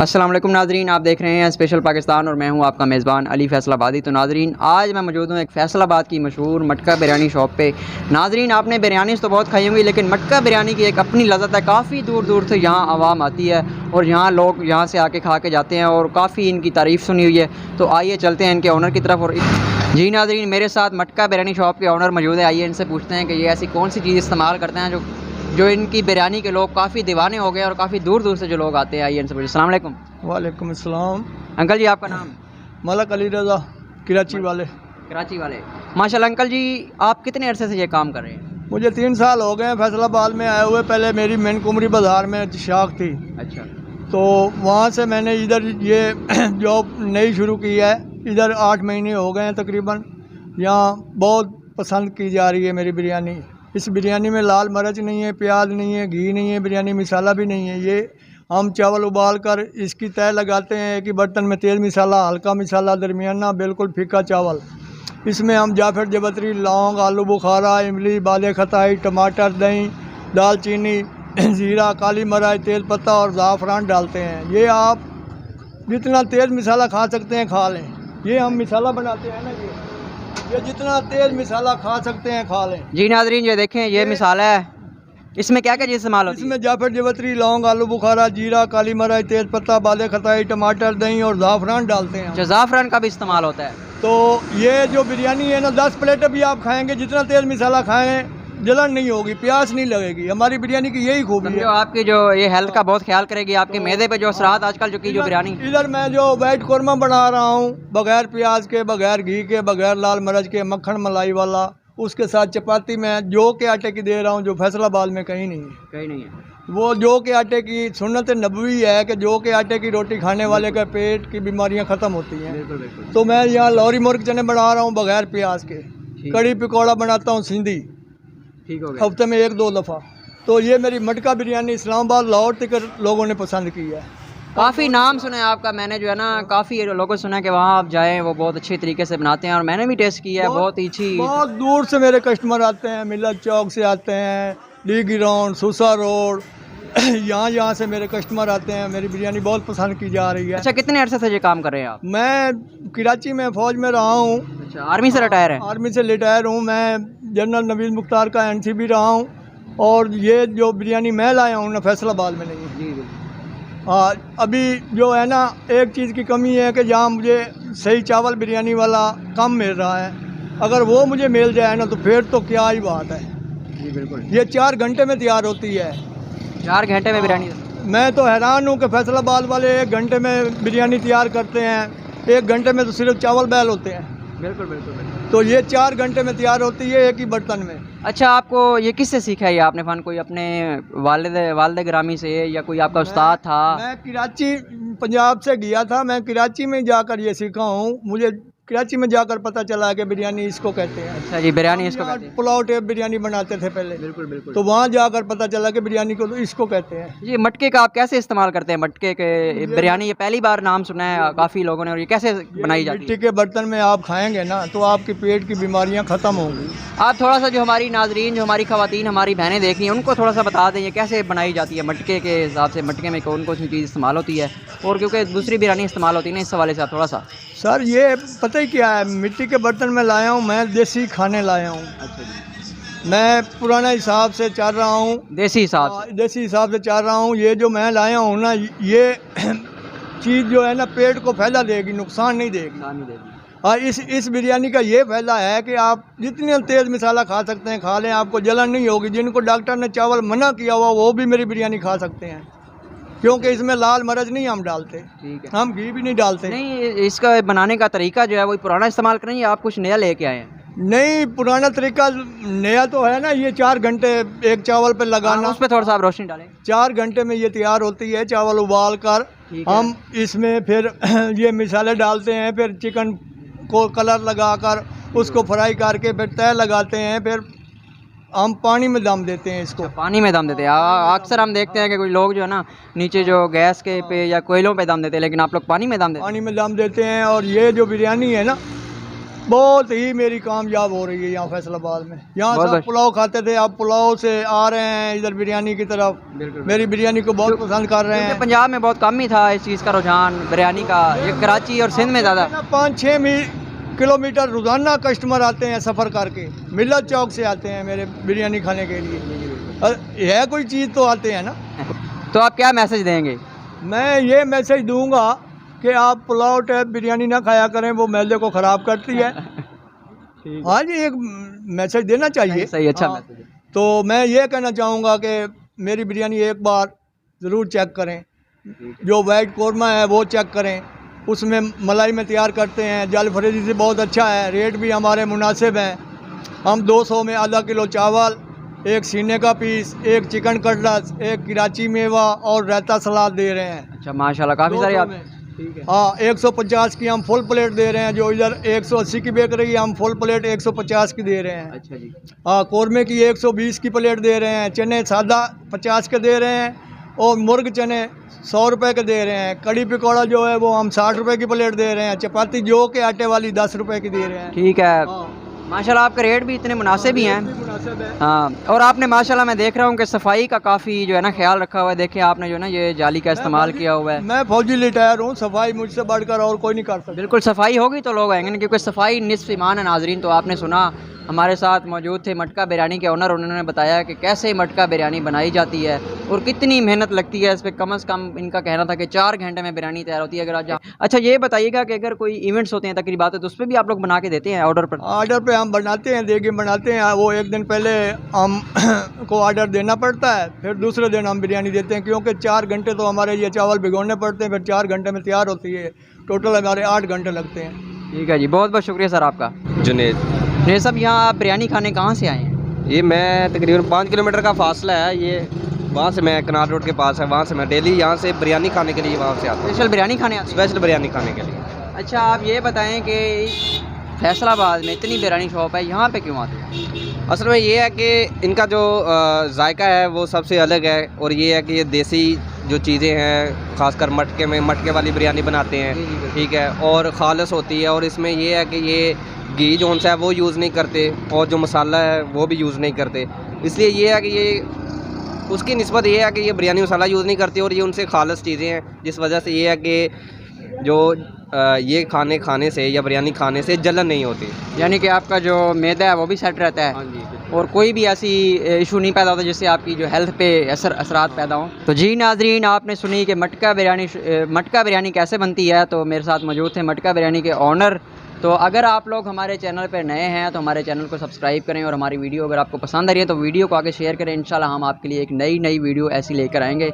अस्सलाम वालेकुम नाजरीन, आप देख रहे हैं स्पेशल पाकिस्तान और मैं हूं आपका मेज़बान अली फैसलाबादी। तो नाजरीन, आज मैं मौजूद हूं एक फैसलाबाद की मशहूर मटका बिरयानी शॉप पे। नाजरीन, आपने बिरयानी तो बहुत खाई होंगी, लेकिन मटका बिरयानी की एक अपनी लज़्ज़त है। काफ़ी दूर दूर से यहाँ आवाम आती है और यहाँ लोग यहाँ से आके खा के जाते हैं और काफ़ी इनकी तारीफ़ सुनी हुई है। तो आइए चलते हैं इनके ऑनर की तरफ। और जी नाजरीन, मेरे साथ मटका बिरयानी शॉप के ऑनर मौजूद है। आइए इनसे पूछते हैं कि ये ऐसी कौन सी चीज़ इस्तेमाल करते हैं जो इनकी बिरयानी के लोग काफ़ी दीवाने हो गए और काफ़ी दूर दूर से जो लोग आते हैं। आइए इनसे पूछिए। अस्सलाम वालेकुम। वालेकुम अस्सलाम। अंकल जी, आपका नाम? मलक अली रज़ा, कराची वाले। कराची वाले, माशाल्लाह। अंकल जी, आप कितने अरसे से ये काम कर रहे हैं? मुझे 3 साल हो गए हैं फैसलाबाद में आए हुए। पहले मेरी मेन कुमरी बाज़ार में शाख थी। अच्छा। तो वहाँ से मैंने इधर ये जॉब नई शुरू की है। इधर 8 महीने हो गए हैं तकरीबन। यहाँ बहुत पसंद की जा रही है मेरी बिरयानी। इस बिरयानी में लाल मिर्च नहीं है, प्याज नहीं है, घी नहीं है, बिरयानी मसाला भी नहीं है। ये हम चावल उबाल कर इसकी तय लगाते हैं कि बर्तन में तेज़ मसाला, हल्का मसाला, दरमियाना, बिल्कुल फीका चावल। इसमें हम जाफर जबतरी, लौंग, आलू बुखारा, इमली, बाले खताई, टमाटर, दही, दालचीनी, जीरा, काली मिर्च, तेज़ पत्ता और ज़ाफ़रान डालते हैं। ये आप जितना तेज़ मसाला खा सकते हैं खा लें। ये हम मसाला बनाते हैं ना, ये जितना तेज़ मसाला खा सकते हैं खा लें। जी नाजरीन, ये देखें, ये मसाला है। इसमें क्या क्या चीज़ इस्तेमाल होती है? इसमें जाफर जबतरी, लौंग, आलू बुखारा, जीरा, काली मिर्च, तेज़ पत्ता, बाले खताई, टमाटर, दही और ज़ाफ़रान डालते हैं। जो ज़ाफ़रान का भी इस्तेमाल होता है। तो ये जो बिरयानी है ना, 10 प्लेटें भी आप खाएंगे, जितना तेज़ मसाला खाएं जलन नहीं होगी, प्यास नहीं लगेगी। हमारी बिरयानी की यही खूबी है। आपकी जो ये हेल्थ का बहुत ख्याल करेगी, आपके मैदे पे जो असरात आजकल जो की जो बिरयानी। इधर मैं जो वाइट कौरमा बना रहा हूँ, बगैर प्याज के, बगैर घी के, बगैर लाल मिर्च के, मक्खन मलाई वाला, उसके साथ चपाती मैं जौ के आटे की दे रहा हूँ, जो फैसलाबाद में कहीं नहीं है। कहीं नहीं है। वो जौ के आटे की सुन्नत नबवी है कि जौ के आटे की रोटी खाने वाले का पेट की बीमारियां ख़त्म होती हैं। बिल्कुल बिल्कुल। तो मैं यहाँ लौरी मुर्ग चने बना रहा हूँ बगैर प्याज के। कड़ी पकौड़ा बनाता हूँ सिंधी, ठीक हो गया, हफ्ते में 1-2 दफ़ा। तो ये मेरी मटका बिरयानी इस्लामाबाद लाहौर तक लोगों ने पसंद की है। काफ़ी नाम सुना है आपका। मैंने जो है ना काफ़ी लोगों से सुना है कि वहाँ आप जाएं, वो बहुत अच्छे तरीके से बनाते हैं और मैंने भी टेस्ट किया है। बहुत अच्छी। बहुत दूर से मेरे कस्टमर आते हैं, मिलत चौक से आते हैं, डी ग्राउंड, सूसा रोड, यहाँ से मेरे कस्टमर आते हैं। मेरी बिरयानी बहुत पसंद की जा रही है। अच्छा, कितने अरसे से ये काम कर रहे हैं आप? मैं कराची में फ़ौज में रहा हूँ। अच्छा, आर्मी से रिटायर है? आर्मी से रिटायर हूँ। मैं जनरल नवीद मुख्तार का NC भी रहा हूँ। और ये जो बिरयानी मैं लाया हूँ ना, फैसलाबाद में नहीं है। जी। हाँ, अभी जो है ना, एक चीज़ की कमी है कि जहाँ मुझे सही चावल बिरयानी वाला कम मिल रहा है। अगर वो मुझे मिल जाए ना, तो फिर तो क्या ही बात है। जी बिल्कुल। ये 4 घंटे में तैयार होती है। 4 घंटे में बिरयानी? मैं तो हैरान हूँ कि फैसलाबाद वाले 1 घंटे में बिरयानी तैयार करते हैं। 1 घंटे में तो सिर्फ चावल बैल होते हैं। बिल्कुल बिल्कुल बिल्कुल। तो ये 4 घंटे में तैयार होती है एक ही बर्तन में। अच्छा, आपको ये किससे सीखा है ये आपने फ़न? कोई अपने वालिद ग्रामी से या कोई आपका उस्ताद था? मैं कराची पंजाब से गया था। मैं कराची में जाकर ये सीखा हूँ। मुझे कराची में जाकर पता चला कि बिरयानी इसको कहते हैं। अच्छा जी, बिरयानी इसको कहते हैं। पुलाव टेप बिरयानी बनाते थे पहले। बिल्कुल बिल्कुल। तो वहाँ जाकर पता चला कि बिरयानी को तो इसको कहते हैं। ये मटके का आप कैसे इस्तेमाल करते हैं? मटके के बिरयानी ये पहली बार नाम सुना है काफ़ी लोगों ने। और ये कैसे बनाई जाती है? मिट्टी के बर्तन में आप खाएंगे ना, तो आपके पेट की बीमारियाँ ख़त्म होंगी। आप थोड़ा सा जो हमारी नाजरीन, जो हमारी ख़वातीन, हमारी बहनें देख रही हैं, उनको थोड़ा सा बता दें ये कैसे बनाई जाती है मटके के हिसाब से। मटके में कौन कौन सी चीज़ इस्तेमाल होती है और क्योंकि दूसरी बिरयानी इस्तेमाल होती है ना, इस हवाले से आप थोड़ा सा। सर, ये पता ही क्या है, मिट्टी के बर्तन में लाया हूँ मैं, देसी खाने लाया हूँ। अच्छा जी। मैं पुराना हिसाब से चल रहा हूँ, देसी हिसाब से चल रहा हूँ। ये जो मैं लाया हूँ ना, ये चीज़ जो है ना, पेट को फ़ायदा देगी, नुकसान नहीं देगी। हाँ, इस बिरयानी का ये फ़ायदा है कि आप जितनी तेज़ मसाला खा सकते हैं खा लें, आपको जलन नहीं होगी। जिनको डॉक्टर ने चावल मना किया हुआ वो भी मेरी बिरयानी खा सकते हैं, क्योंकि इसमें लाल मिर्च नहीं हम डालते। ठीक है। हम घी भी नहीं डालते। नहीं, इसका बनाने का तरीका जो है वो पुराना इस्तेमाल करें या आप कुछ नया लेके आए हैं? नहीं, पुराना तरीका नया तो है ना। ये 4 घंटे एक चावल पे लगाना। उस पर थोड़ा सा आप रोशनी डालें। 4 घंटे में ये तैयार होती है। चावल उबाल कर हम इसमें फिर ये मसाले डालते हैं, फिर चिकन को कलर लगाकर उसको फ्राई करके फिर तय लगाते हैं, फिर हम पानी में दम देते हैं इसको। पानी में दम देते हैं? अक्सर हम देखते हैं कि कोई लोग जो है ना नीचे जो गैस के पे या कोयलों पे दम देते हैं, लेकिन आप लोग पानी में दम देते हैं? पानी में दम देते हैं। और ये जो बिरयानी है ना, बहुत ही मेरी कामयाब हो रही है यहाँ फैसलाबाद में। यहाँ बहुत सब पुलाव खाते थे, अब पुलाव से आ रहे हैं इधर बिरयानी की तरफ। मेरी बिरयानी को बहुत पसंद कर रहे हैं। पंजाब में बहुत कम ही था इस चीज़ का रुझान बिरयानी का, ये कराची और सिंध में ज़्यादा। 5-6 किलोमीटर रोज़ाना कस्टमर आते हैं सफ़र करके, मिलत चौक से आते हैं मेरे बिरयानी खाने के लिए। है कोई चीज़ तो आते हैं ना। तो आप क्या मैसेज देंगे? मैं ये मैसेज दूंगा कि आप पुलाव टाइप बिरयानी ना खाया करें, वो मैदे को ख़राब करती है। हाँ जी, एक मैसेज देना चाहिए। सही, अच्छा हाँ, मैसेज है। तो मैं ये कहना चाहूँगा कि मेरी बिरयानी एक बार ज़रूर चेक करें। जो वाइट कौरमा है वो चेक करें, उसमें मलाई में तैयार करते हैं, जल फ्रेजी से बहुत अच्छा है। रेट भी हमारे मुनासिब हैं। हम 200 में आधा किलो चावल, एक सीने का पीस, एक चिकन कटलस, एक कराची मेवा और रायता सलाद दे रहे हैं। अच्छा माशाल्लाह, काफ़ी सारे आप। ठीक है। हाँ, 150 की हम फुल प्लेट दे रहे हैं, जो इधर 180 की बिक रही है, हम फुल प्लेट 150 की दे रहे हैं। अच्छा जी। हाँ, कौरमे की 120 की प्लेट दे रहे हैं, चने सादा 50 के दे रहे हैं, और मुर्ग चने 100 रुपये के दे रहे हैं। कड़ी पकौड़ा जो है वो हम 60 रुपये की प्लेट दे रहे हैं। चपाती जो के आटे वाली 10 रुपये की दे रहे हैं। ठीक है। हाँ। माशाल्लाह आपके रेट भी इतने मुनासिब ही हैं। हाँ, और आपने माशाल्लाह मैं देख रहा हूँ कि सफाई का काफ़ी जो है ना ख्याल रखा हुआ है। देखिए आपने जो है ना ये जाली का इस्तेमाल किया हुआ है। मैं फौजी रिटायर हूँ, सफाई मुझसे बढ़कर और कोई नहीं कर सकता। बिल्कुल, सफाई होगी तो लोग आएंगे ना, क्योंकि सफाई निस्फ ईमान है। नाजरीन, तो आपने सुना, हमारे साथ मौजूद थे मटका बिरयानी के ओनर। उन्होंने बताया कि कैसे मटका बिरयानी बनाई जाती है और कितनी मेहनत लगती है इस पर। कम से कम इनका कहना था कि 4 घंटे में बिरयानी तैयार होती है। अगर आज अच्छा ये बताइएगा कि अगर कोई इवेंट्स होते हैं, तकरीबात है, तो उस पर भी आप लोग बना के देते हैं ऑर्डर पर? ऑर्डर पे हम बनाते हैं, देगी बनाते हैं। वो एक दिन पहले हम को ऑर्डर देना पड़ता है, फिर दूसरे दिन हम बिरयानी देते हैं, क्योंकि 4 घंटे तो हमारे ये चावल भिगोने पड़ते हैं, फिर 4 घंटे में तैयार होती है। टोटल हमारे 8 घंटे लगते हैं। ठीक है जी, बहुत बहुत शुक्रिया सर आपका। जुनेद ये सब यहाँ आप बिरयानी खाने कहाँ से आए हैं? ये मैं तकरीबन 5 किलोमीटर का फासला है, ये वहाँ से मैं कनाल रोड के पास है, वहाँ से मैं डेली यहाँ से बिरयानी खाने के लिए वहाँ से आता हूँ। स्पेशल बिरयानी खाने आते हैं? स्पेशल बिरयानी खाने के लिए। अच्छा आप ये बताएं कि फैसलाबाद में इतनी बिरयानी शॉप है, यहाँ पे क्यों आते हैं? असल में ये है कि इनका जो जायका है वो सबसे अलग है, और ये है कि ये देसी जो चीज़ें हैं, ख़ासकर मटके वाली बिरयानी बनाते हैं। ठीक है, और ख़ालिस होती है, और इसमें ये है कि ये घी जो है वो यूज़ नहीं करते, और जो मसाला है वो भी यूज़ नहीं करते। इसलिए ये है कि ये उसकी निस्बत ये है कि ये बिरयानी मसाला यूज़ नहीं करते, और ये उनसे ख़ालिस चीज़ें हैं, जिस वजह से ये है कि जो ये खाने से या बिरयानी खाने से जलन नहीं होती। यानी कि आपका जो मैदा है वो भी सेट रहता है। हाँ जी, और कोई भी ऐसी इशू नहीं पैदा होता जिससे आपकी जो हेल्थ पे असरात पैदा हों। तो जी नाजरीन, आपने सुनी कि मटका बिरयानी कैसे बनती है। तो मेरे साथ मौजूद थे मटका बिरयानी के ऑनर। तो अगर आप लोग हमारे चैनल पर नए हैं तो हमारे चैनल को सब्सक्राइब करें, और हमारी वीडियो अगर आपको पसंद आ रही है तो वीडियो को आगे शेयर करें। इंशाल्लाह हम आपके लिए एक नई वीडियो ऐसी लेकर आएंगे।